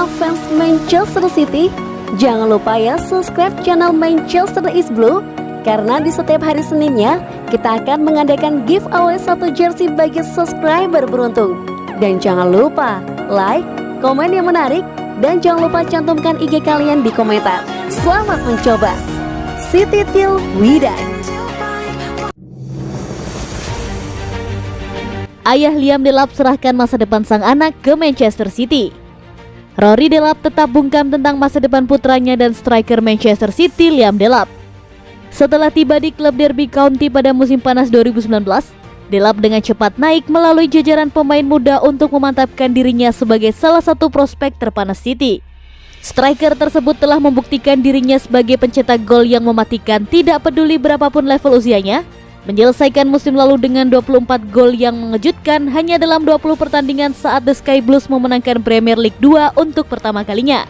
semua fans Manchester City, jangan lupa ya subscribe channel Manchester is Blue, karena di setiap hari Seninnya kita akan mengadakan giveaway 1 jersey bagi subscriber beruntung. Dan jangan lupa like, komen yang menarik, dan jangan lupa cantumkan IG kalian di komentar. Selamat mencoba. City till we die. Ayah Liam Delap serahkan masa depan sang anak ke Manchester City. Rory Delap tetap bungkam tentang masa depan putranya dan striker Manchester City Liam Delap. Setelah tiba di klub Derby County pada musim panas 2019, Delap dengan cepat naik melalui jajaran pemain muda untuk memantapkan dirinya sebagai salah satu prospek terpanas City. Striker tersebut telah membuktikan dirinya sebagai pencetak gol yang mematikan tidak peduli berapapun level usianya, menyelesaikan musim lalu dengan 24 gol yang mengejutkan hanya dalam 20 pertandingan saat The Sky Blues memenangkan Premier League 2 untuk pertama kalinya.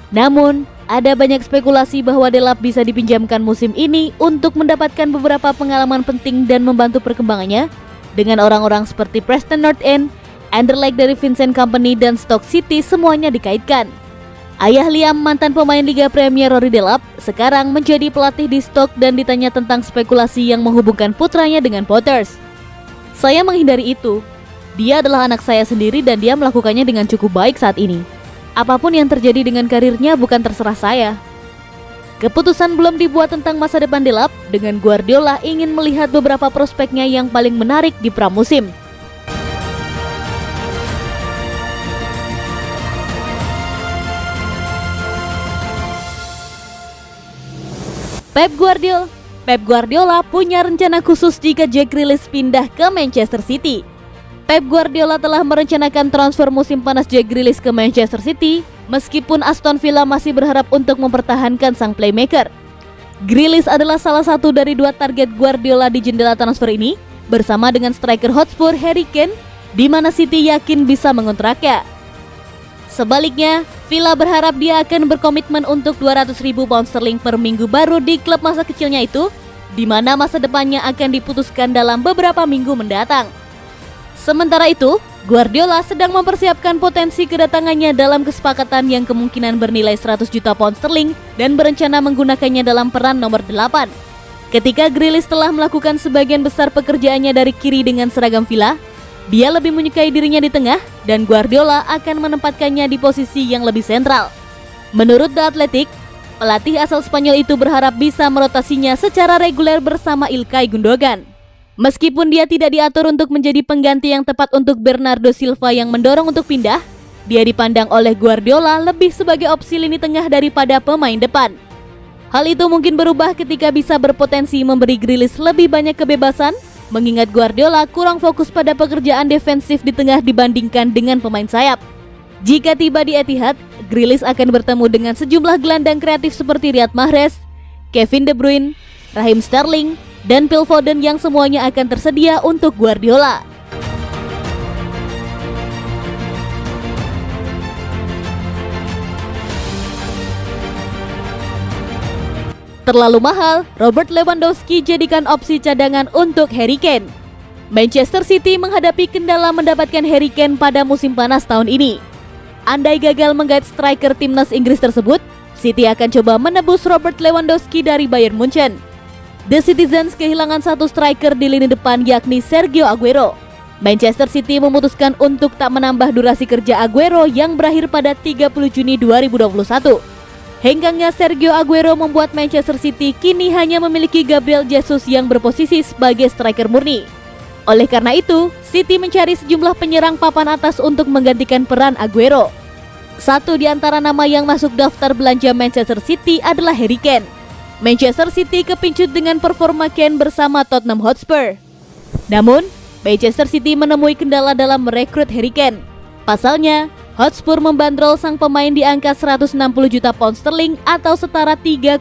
Namun, ada banyak spekulasi bahwa Delap bisa dipinjamkan musim ini untuk mendapatkan beberapa pengalaman penting dan membantu perkembangannya dengan orang-orang seperti Preston North End, Anderlecht dari Vincent Kompany, dan Stoke City semuanya dikaitkan. Ayah Liam, mantan pemain Liga Premier Rory Delap, sekarang menjadi pelatih di Stoke dan ditanya tentang spekulasi yang menghubungkan putranya dengan Potters. Saya menghindari itu. Dia adalah anak saya sendiri dan dia melakukannya dengan cukup baik saat ini. Apapun yang terjadi dengan karirnya bukan terserah saya. Keputusan belum dibuat tentang masa depan Delap, dengan Guardiola ingin melihat beberapa prospeknya yang paling menarik di pramusim. Pep Guardiola punya rencana khusus jika Jack Grealish pindah ke Manchester City. Pep Guardiola telah merencanakan transfer musim panas Jack Grealish ke Manchester City, meskipun Aston Villa masih berharap untuk mempertahankan sang playmaker. Grealish adalah salah satu dari 2 target Guardiola di jendela transfer ini, bersama dengan striker Hotspur Harry Kane, di mana City yakin bisa mengontraknya. Sebaliknya, Villa berharap dia akan berkomitmen untuk 200.000 pound sterling per minggu baru di klub masa kecilnya itu, di mana masa depannya akan diputuskan dalam beberapa minggu mendatang. Sementara itu, Guardiola sedang mempersiapkan potensi kedatangannya dalam kesepakatan yang kemungkinan bernilai 100 juta pound sterling dan berencana menggunakannya dalam peran nomor 8. Ketika Grealish telah melakukan sebagian besar pekerjaannya dari kiri dengan seragam Villa, dia lebih menyukai dirinya di tengah dan Guardiola akan menempatkannya di posisi yang lebih sentral. Menurut The Athletic, pelatih asal Spanyol itu berharap bisa merotasinya secara reguler bersama Ilkay Gundogan. Meskipun dia tidak diatur untuk menjadi pengganti yang tepat untuk Bernardo Silva yang mendorong untuk pindah, dia dipandang oleh Guardiola lebih sebagai opsi lini tengah daripada pemain depan. Hal itu mungkin berubah ketika bisa berpotensi memberi Grealish lebih banyak kebebasan, mengingat Guardiola kurang fokus pada pekerjaan defensif di tengah dibandingkan dengan pemain sayap. Jika tiba di Etihad, Grealish akan bertemu dengan sejumlah gelandang kreatif seperti Riyad Mahrez, Kevin De Bruyne, Raheem Sterling, dan Phil Foden yang semuanya akan tersedia untuk Guardiola. Terlalu mahal, Robert Lewandowski jadikan opsi cadangan untuk Harry Kane. Manchester City menghadapi kendala mendapatkan Harry Kane pada musim panas tahun ini. Andai gagal menggait striker timnas Inggris tersebut, City akan coba menebus Robert Lewandowski dari Bayern Munchen. The Citizens kehilangan satu striker di lini depan, yakni Sergio Aguero. Manchester City memutuskan untuk tak menambah durasi kerja Aguero yang berakhir pada 30 Juni 2021. Hengkangnya Sergio Aguero membuat Manchester City kini hanya memiliki Gabriel Jesus yang berposisi sebagai striker murni. Oleh karena itu, City mencari sejumlah penyerang papan atas untuk menggantikan peran Aguero. Satu di antara nama yang masuk daftar belanja Manchester City adalah Harry Kane. Manchester City kepincut dengan performa Kane bersama Tottenham Hotspur. Namun, Manchester City menemui kendala dalam merekrut Harry Kane. Pasalnya, Hotspur membandrol sang pemain di angka 160 juta pound sterling atau setara 3,2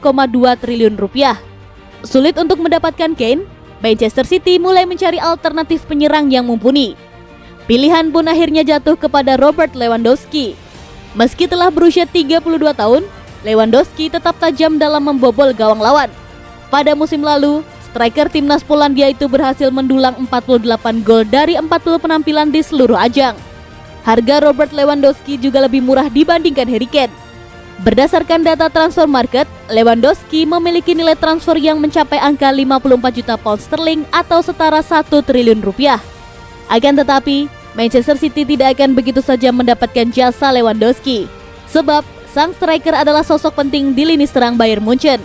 triliun rupiah. Sulit untuk mendapatkan Kane, Manchester City mulai mencari alternatif penyerang yang mumpuni. Pilihan pun akhirnya jatuh kepada Robert Lewandowski. Meski telah berusia 32 tahun, Lewandowski tetap tajam dalam membobol gawang lawan. Pada musim lalu, striker timnas Polandia itu berhasil mendulang 48 gol dari 40 penampilan di seluruh ajang. Harga Robert Lewandowski juga lebih murah dibandingkan Harry Kane. Berdasarkan data transfer market, Lewandowski memiliki nilai transfer yang mencapai angka 54 juta pound sterling atau setara 1 triliun rupiah. Akan tetapi, Manchester City tidak akan begitu saja mendapatkan jasa Lewandowski, sebab sang striker adalah sosok penting di lini serang Bayern Munchen.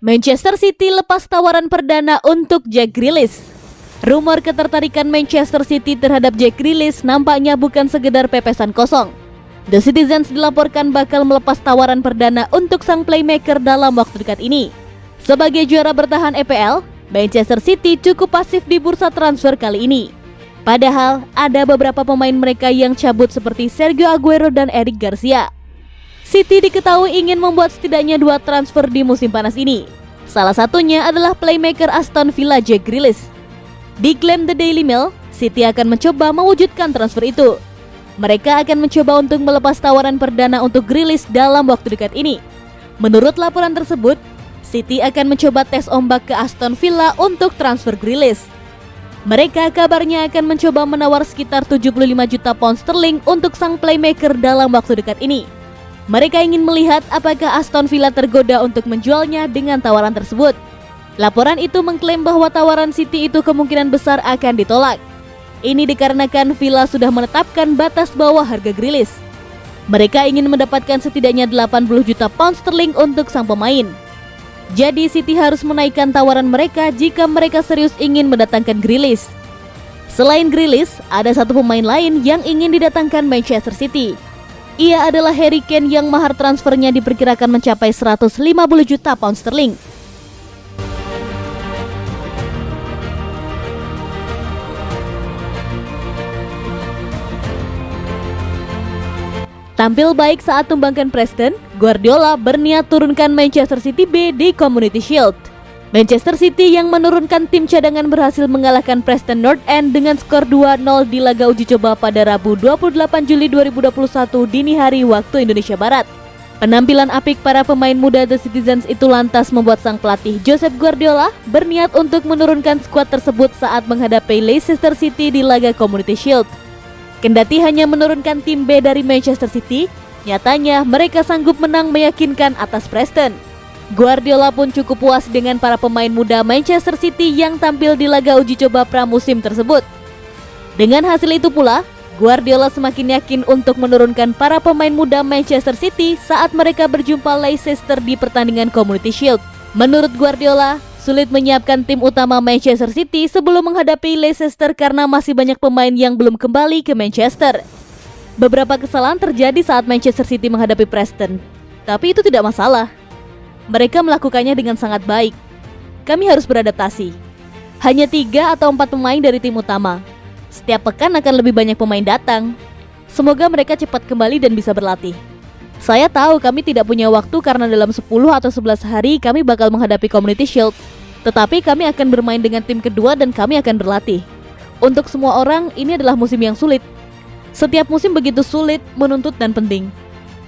Manchester City lepas tawaran perdana untuk Jack Grealish. Rumor ketertarikan Manchester City terhadap Jack Grealish nampaknya bukan sekedar pepesan kosong. The Citizens dilaporkan bakal melepas tawaran perdana untuk sang playmaker dalam waktu dekat ini. Sebagai juara bertahan EPL, Manchester City cukup pasif di bursa transfer kali ini. Padahal ada beberapa pemain mereka yang cabut seperti Sergio Aguero dan Eric Garcia. City diketahui ingin membuat setidaknya 2 transfer di musim panas ini. Salah satunya adalah playmaker Aston Villa Jack Grealish. Diklaim The Daily Mail, City akan mencoba mewujudkan transfer itu. Mereka akan mencoba untuk melepas tawaran perdana untuk Grealish dalam waktu dekat ini. Menurut laporan tersebut, City akan mencoba tes ombak ke Aston Villa untuk transfer Grealish. Mereka kabarnya akan mencoba menawar sekitar 75 juta pound sterling untuk sang playmaker dalam waktu dekat ini. Mereka ingin melihat apakah Aston Villa tergoda untuk menjualnya dengan tawaran tersebut. Laporan itu mengklaim bahwa tawaran City itu kemungkinan besar akan ditolak. Ini dikarenakan Villa sudah menetapkan batas bawah harga Grealish. Mereka ingin mendapatkan setidaknya 80 juta pound sterling untuk sang pemain. Jadi City harus menaikkan tawaran mereka jika mereka serius ingin mendatangkan Grealish. Selain Grealish, ada satu pemain lain yang ingin didatangkan Manchester City. Ia adalah Harry Kane yang mahar transfernya diperkirakan mencapai 150 juta pound sterling. Tampil baik saat tumbangkan Preston, Guardiola berniat turunkan Manchester City B di Community Shield. Manchester City yang menurunkan tim cadangan berhasil mengalahkan Preston North End dengan skor 2-0 di laga uji coba pada Rabu 28 Juli 2021 dini hari waktu Indonesia Barat. Penampilan apik para pemain muda The Citizens itu lantas membuat sang pelatih Josep Guardiola berniat untuk menurunkan skuad tersebut saat menghadapi Leicester City di laga Community Shield. Kendati hanya menurunkan tim B dari Manchester City, nyatanya mereka sanggup menang meyakinkan atas Preston. Guardiola pun cukup puas dengan para pemain muda Manchester City yang tampil di laga uji coba pramusim tersebut. Dengan hasil itu pula, Guardiola semakin yakin untuk menurunkan para pemain muda Manchester City saat mereka berjumpa Leicester di pertandingan Community Shield. Menurut Guardiola, sulit menyiapkan tim utama Manchester City sebelum menghadapi Leicester karena masih banyak pemain yang belum kembali ke Manchester. Beberapa kesalahan terjadi saat Manchester City menghadapi Preston, tapi itu tidak masalah. Mereka melakukannya dengan sangat baik. Kami harus beradaptasi. Hanya 3 atau 4 pemain dari tim utama. Setiap pekan akan lebih banyak pemain datang. Semoga mereka cepat kembali dan bisa berlatih. Saya tahu kami tidak punya waktu karena dalam 10 atau 11 hari kami bakal menghadapi Community Shield. Tetapi kami akan bermain dengan tim kedua dan kami akan berlatih. Untuk semua orang, ini adalah musim yang sulit. Setiap musim begitu sulit, menuntut dan penting.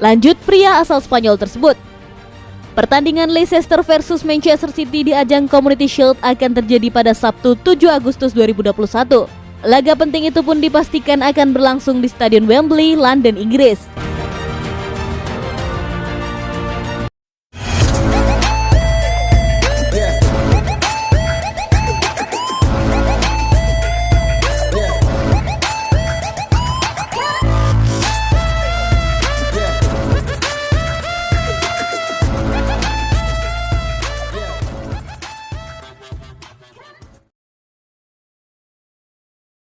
Lanjut pria asal Spanyol tersebut. Pertandingan Leicester versus Manchester City di ajang Community Shield akan terjadi pada Sabtu 7 Agustus 2021. Laga penting itu pun dipastikan akan berlangsung di Stadion Wembley, London, Inggris.